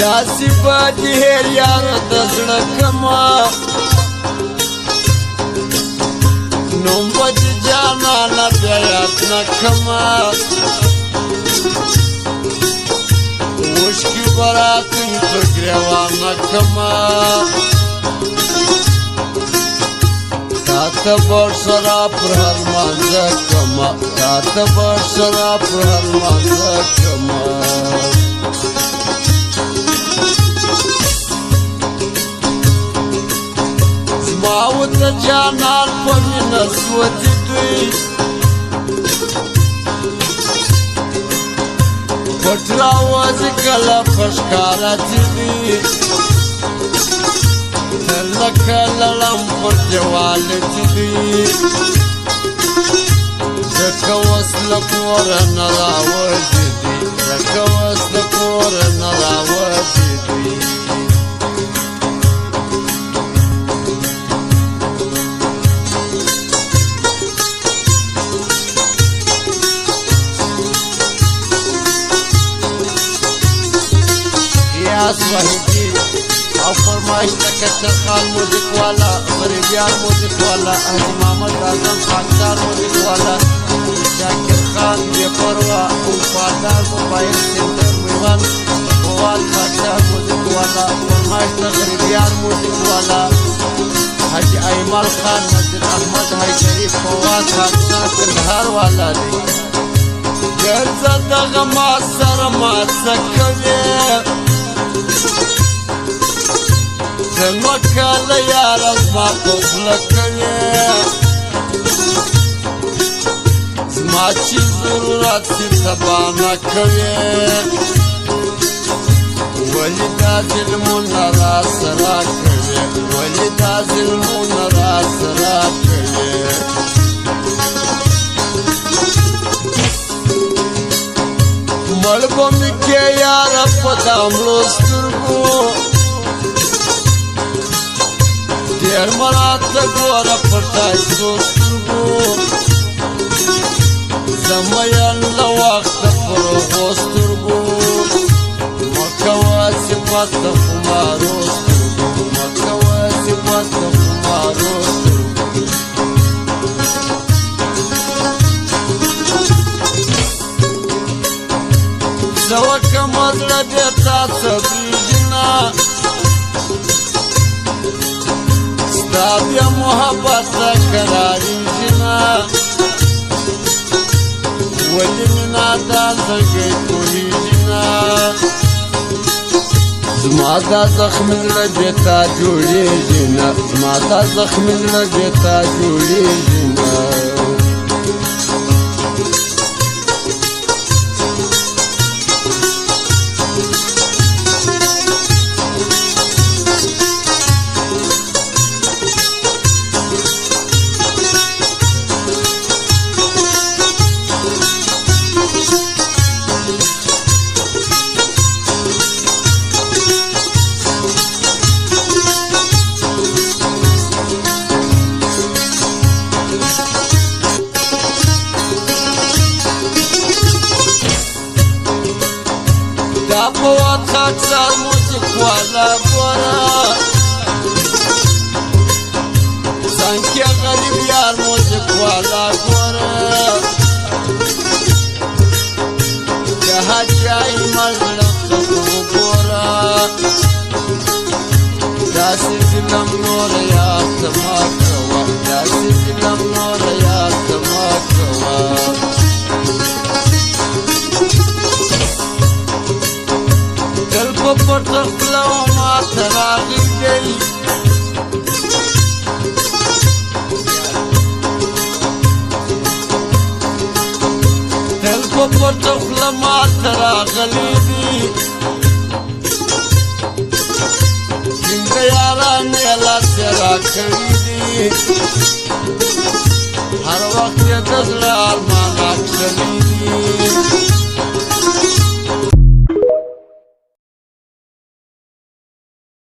داسې به دې هېر یاره د زړه کمه نوم به دې جانانه بیا یاد نه کمه اوښکې به راتوی پر ګرېوانه کمه تاته به سره پر هر لمانځه کمه تاته به سره پر هر لمانځه کمه زما و د جانان په مینه سوځي دوی پټ راوځي کله په ښکاره ځي دوی لکه لړم پر دیوال ځي دوی ځکه اوس له کوره نه راوځي دوی ځکه اوس له کوره نه راوځي دوی وحیدی او فرمایش تکتر خان موزیک والا غریبیان موزیک والا حاجی محمد اعظم خاکسار موزیک والا شاکر خان بے پروا وفادار موبائل سینٹر میوان فواد خاکسار موزیک والا فرمایش غریبیان موزیک والا حاجی ایمال خان مسجد احمد حیدری فواد خاکسار کندهار والا دی ګرځه دغه ما سره ما څه کوې زما کاله یاره زما په خوله کوې زما چې ضرورت شي سبا نه کوې ولې دا ظلمونه راسره کوې ولې دا ظلمونه راسره کوې مړ به مې کې یاره په دا مړو سترګو ډېر مراته ګوره په ښایستو سترګو زه مین له وخته پر هغو سترګو مه کوه صفت د خمارو سترګو مه کوه صفت د خمارو سترګو زه وکړمه زړه دې تا صبرېږي نه ستا بیا محبت راقرارېږي نه ولې مې نادان زړګی پوهېږي نه زما دا زخمي زړه دې تا جوړېږي نه زما دا زخمي زړه دې تا جوړېږي نه دا فواد خاکسار موزیک والا ګوره څنګه غریب یار موزیک والا ګوره د حاجي ایمل زړه ته وګوره داسې ظلم نور یاد ته مه کوه داسې ظلم نور یاد ته مه کوه تل په پټه خوله ماته راغلی دی تل په پټه خوله ماته راغلی دی څنګه یاران یې لاسې راکړي دي هر وخت یې د زړه ارمان راکړلی دي